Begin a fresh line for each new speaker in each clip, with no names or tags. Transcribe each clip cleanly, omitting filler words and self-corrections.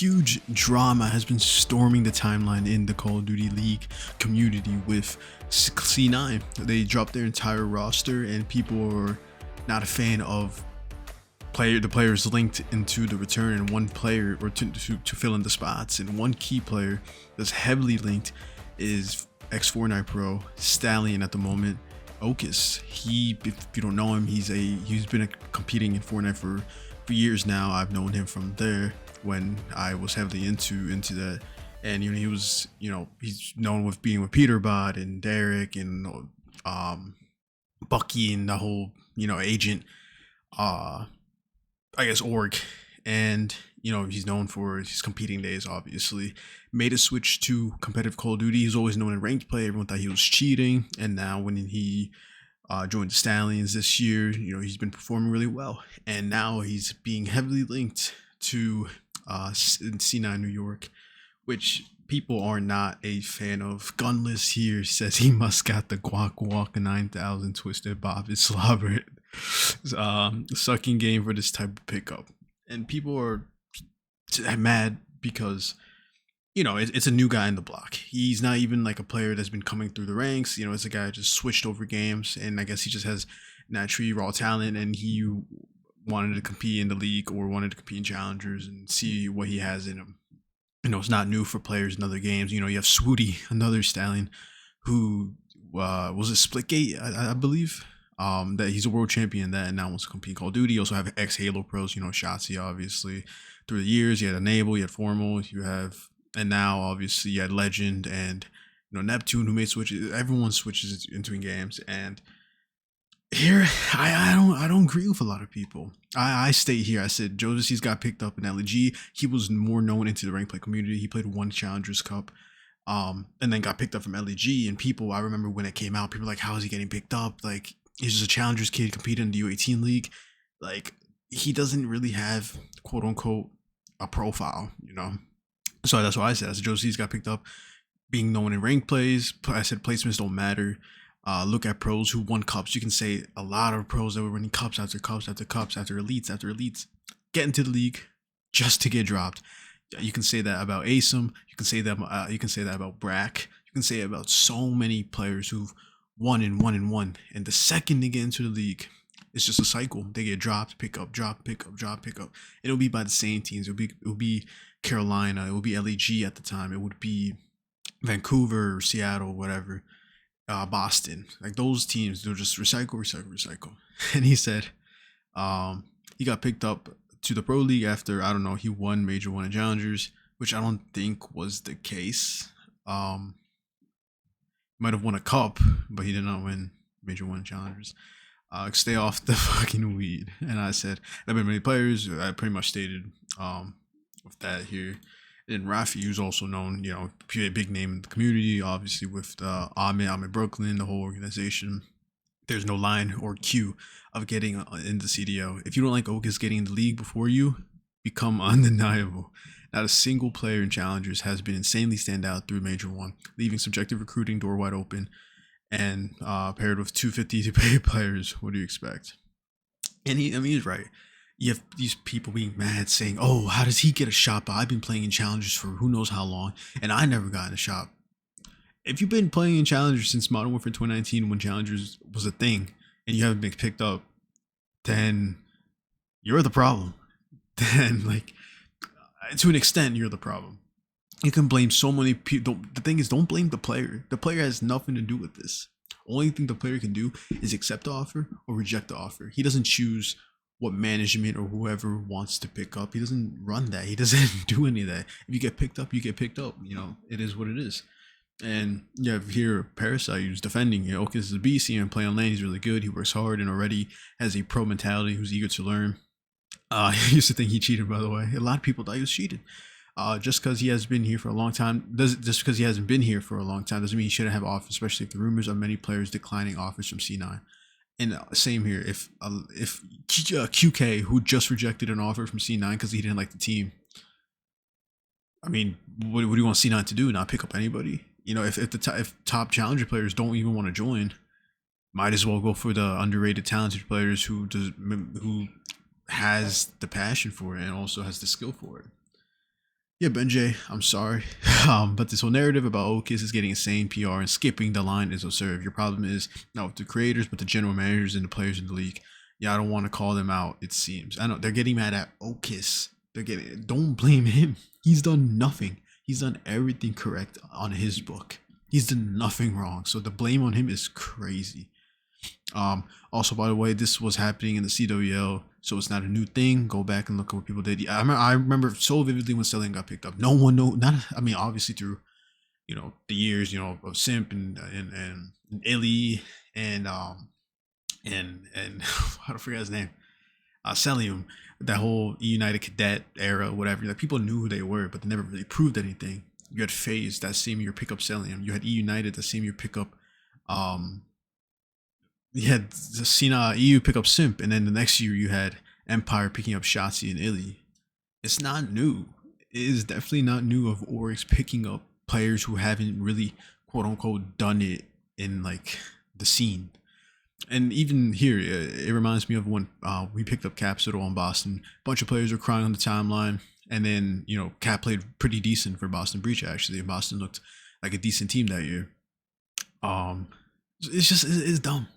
huge drama has been storming the timeline in the Call of Duty League community with C9. They dropped their entire roster and people are not a fan of the players linked into the return, and one player or to fill in the spots, and one key player that's heavily linked is ex-Fortnite pro Stallion at the moment, Okis. If you don't know him, he's been competing in Fortnite for years now. I've known him from there when I was heavily into that, and he's known with being with Peterbot and Derek and Bucky and the whole agent I guess org, and he's known for his competing days. Obviously made a switch to competitive Call of Duty. He's always known in ranked play. Everyone thought he was cheating, and now when he joined the Stallions this year, he's been performing really well, and now he's being heavily linked to C9 New York, which people are not a fan of. Gunless here says he must got the guac 9000 twisted bob. It's slobber sucking game for this type of pickup, and people are mad because it's a new guy in the block. He's not even like a player that's been coming through the ranks. It's a guy that just switched over games, and I guess he just has naturally raw talent, and he wanted to compete in the league or wanted to compete in challengers and see what he has in him. It's not new for players in other games. You have Swooty, another Stallion, who was a Splitgate, I believe. That he's a world champion that, and now wants to compete in Call of Duty. You also have ex-Halo pros, Shotzi, obviously. Through the years, you had Enable, you had Formal, and now obviously you had Legend and Neptune, who made switches. Everyone switches into games, and here I don't agree with a lot of people. I stay here. I said Joseph got picked up in LG. He was more known into the rank play community. He played one Challengers Cup, and then got picked up from LG. And people, I remember when it came out, people were like, how is he getting picked up? Like, he's just a Challengers kid competing in the U18 league. Like, he doesn't really have quote unquote a profile, So that's why I said Joseph got picked up, being known in rank plays. I said placements don't matter. Look at pros who won cups. You can say a lot of pros that were winning cups after cups after cups after elites get into the league just to get dropped. You can say that about Asum. You can say that about Brack. You can say it about so many players who've won and won, and the second they get into the league, it's just a cycle. They get dropped, pick up, drop, pick up, drop, pick up. It'll be by the same teams. It'll be Carolina. It would be LEG at the time. It would be Vancouver, Seattle, whatever. Boston, like those teams, they'll just recycle. And he said he got picked up to the pro league after, I don't know, he won Major 1 and Challengers, which I don't think was the case. Might have won a cup, but he did not win Major 1 Challengers. Stay off the fucking weed. And I said there have been many players. I pretty much stated with that here. And Rafi, who's also known, a big name in the community, obviously with Ahmed Brooklyn, the whole organization. There's no line or queue of getting in the CDL. If you don't like Okis getting in the league before you, become undeniable. Not a single player in Challengers has been insanely stand out through Major 1, leaving subjective recruiting door wide open, and paired with 250 to pay players. What do you expect? And he's right. You have these people being mad saying, oh, how does he get a shot? But I've been playing in Challengers for who knows how long, and I never got in a shot. If you've been playing in Challengers since Modern Warfare 2019, when Challengers was a thing, and you haven't been picked up, then you're the problem. Then, like, to an extent, you're the problem. You can blame so many people. The thing is, don't blame the player. The player has nothing to do with this. Only thing the player can do is accept the offer or reject the offer. He doesn't choose what management or whoever wants to pick up. He doesn't run that. He doesn't do any of that. If you get picked up, you get picked up. It is what it is. And you have here Parasite who's defending. Okis is a beast. He can play on lane. He's really good. He works hard and already has a pro mentality. Who's eager to learn. He used to think he cheated, by the way. A lot of people thought he was cheated. Just because he has been here for a long time, just because he hasn't been here for a long time doesn't mean he shouldn't have offers. Especially if the rumors of many players declining offers from C9. And same here. If QK, who just rejected an offer from C9 because he didn't like the team, I mean, what do you want C9 to do? Not pick up anybody? If top challenger players don't even want to join, might as well go for the underrated talented players who has the passion for it and also has the skill for it. Yeah, Benjay, I'm sorry. But this whole narrative about Okis is getting insane PR and skipping the line is absurd. Your problem is not with the creators, but the general managers and the players in the league. Yeah, I don't want to call them out, it seems. I know they're getting mad at Okis. Don't blame him. He's done nothing. He's done everything correct on his book. He's done nothing wrong. So the blame on him is crazy. Also, by the way, this was happening in the CWL, so it's not a new thing. Go back and look at what people did. I remember so vividly when Stellian got picked up. No one know. Not. I mean, obviously through the years of Simp and Illy and I don't forget his name. Celium, that whole United Cadet era, whatever. Like people knew who they were, but they never really proved anything. You had Phase that same year pick up Celium. You had E United the same year pick up um you had the Cena EU pick up Simp, and then the next year you had Empire picking up Shotzi and Illy. It's not new. It is definitely not new of Oryx picking up players who haven't really quote unquote done it in like the scene. And even here, it reminds me of when we picked up Capsule on Boston. A bunch of players were crying on the timeline, and then Cap played pretty decent for Boston Breach actually. And Boston looked like a decent team that year. Um, it's dumb.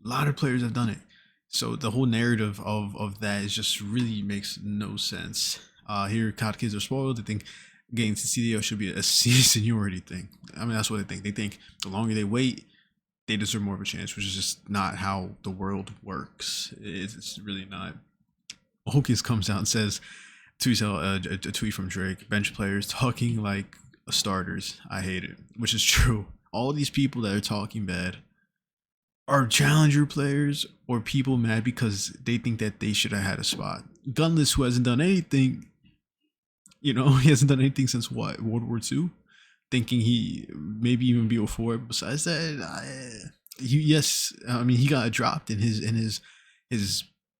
A lot of players have done it. So the whole narrative of that is just really makes no sense. Here, COD kids are spoiled. They think getting to CDL should be a seniority thing. I mean, that's what they think. They think the longer they wait, they deserve more of a chance, which is just not how the world works. It's really not. Okis comes out and says, a tweet from Drake, bench players talking like starters. I hate it, which is true. All these people that are talking bad are challenger players or people mad because they think that they should have had a spot. Gunless, who hasn't done anything, he hasn't done anything since what, World War II? Thinking he maybe even BO4. Besides that, he got dropped in his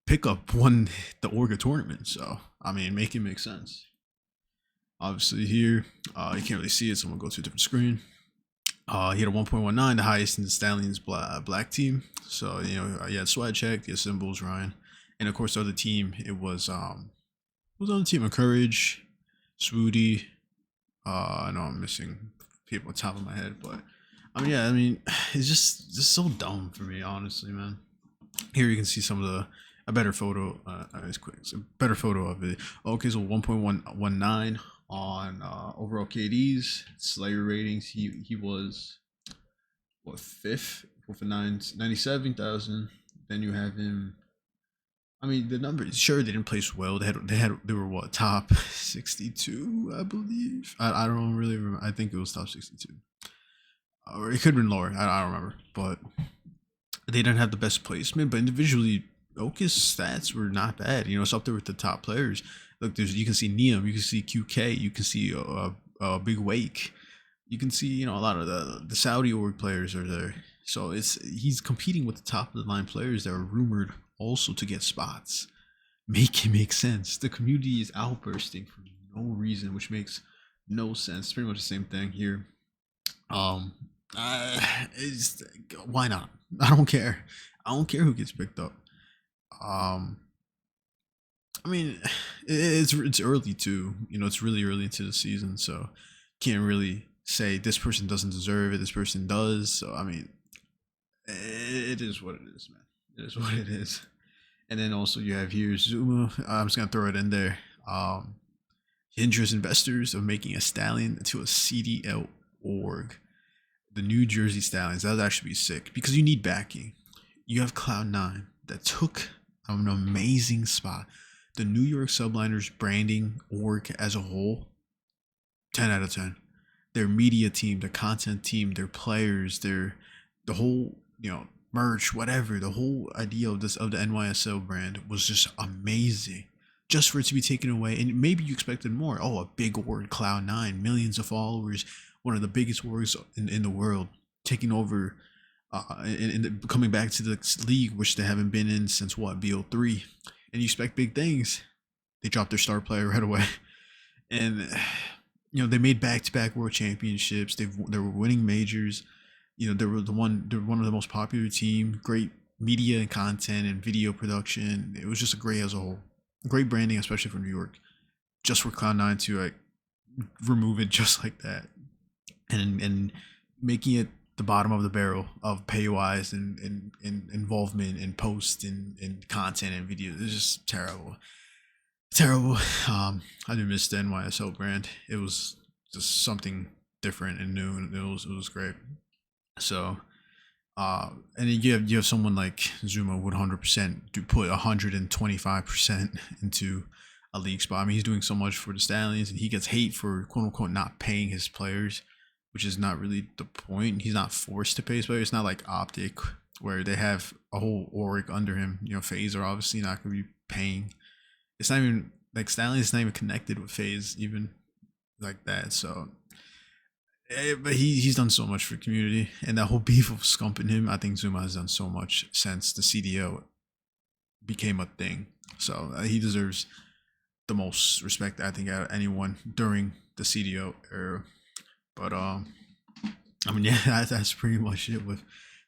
pickup won the Orga tournament. So I mean, make it make sense. Obviously here, you can't really see it, so I'm gonna go to a different screen. He had a 1.19, the highest in the Stallions black team. So you had Swag Check, you had Symbols, Ryan, and of course the other team. It was on the team of Courage, Swoody. I know I'm missing people on top of my head, but I mean, it's just so dumb for me, honestly, man. Here you can see some of a better photo. It's quick. It's a better photo of it. Okay, so 1.119 on overall KDs, Slayer ratings. He was what, fifth with a 97,000. Then you have him. I mean, the numbers, sure, they didn't place well. They were what, top 62, I believe. I don't really remember. I think it was top 62, or it could have been lower. I don't remember, but they didn't have the best placement. But individually, Okis stats were not bad. It's up there with the top players. Look, you can see Neum, you can see QK, you can see Big Wake, you can see a lot of the Saudi org players are there. So he's competing with the top of the line players that are rumored also to get spots. Make it make sense. The community is outbursting for no reason, which makes no sense. Pretty much the same thing here. Why not? I don't care. I don't care who gets picked up. I mean, it's early too. It's really early into the season, so can't really say this person doesn't deserve it. This person does. So I mean, it is what it is, man. It is what it is. And then also you have here Zoomaa. I'm just gonna throw it in there. Hinders investors of making a Stallion into a CDL org. The New Jersey Stallions. That would actually be sick because you need backing. You have Cloud9 that took an amazing spot. The New York Subliners branding org as a whole, 10 out of 10. Their media team, their content team, their players, the whole merch, whatever. The whole idea of the NYSL brand was just amazing. Just for it to be taken away, and maybe you expected more. Oh, a big org, Cloud9, millions of followers, one of the biggest orgs in the world, taking over, and coming back to the league, which they haven't been in since what, BO3. And you expect big things. They dropped their star player right away, and they made back-to-back world championships. They were winning majors. They were one of the most popular team. Great media and content and video production. It was just a great as a whole. Great branding, especially for New York. Just for Cloud9 to remove it just like that, and making it the bottom of the barrel of pay wise and involvement and post and content and videos. It's just terrible, terrible. I do miss the NYSL brand. It was just something different and new, and it was great. So and then you have someone like Zoomaa would 100% do put 125% into a league spot. I mean, he's doing so much for the Stallions, and he gets hate for quote unquote not paying his players, which is not really the point. He's not forced to pay his players. It's not like Optic where they have a whole org under him. You know, Theives are obviously not going to be paying. It's not even like Stallions is not even connected with Theives even like that. So but he's done so much for the community, and that whole beef of Scump and him. I think Zoomaa has done so much since the CDL became a thing. So he deserves the most respect I think out of anyone during the CDO era. But I mean, yeah, that's pretty much it with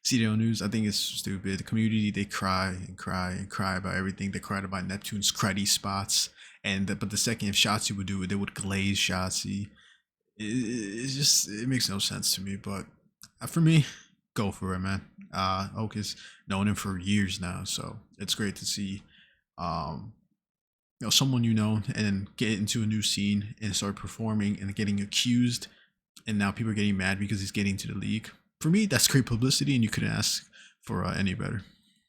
CDO news. I think it's stupid. The community, they cry and cry and cry about everything. They cried about Neptune's cruddy spots, but the second if Shotzi would do it, they would glaze Shotzi. It's just it makes no sense to me. But for me, go for it, man. Okis known him for years now, so it's great to see um someone and then get into a new scene and start performing and getting accused, and now people are getting mad because he's getting to the league. For me, that's great publicity, and you couldn't ask for any better.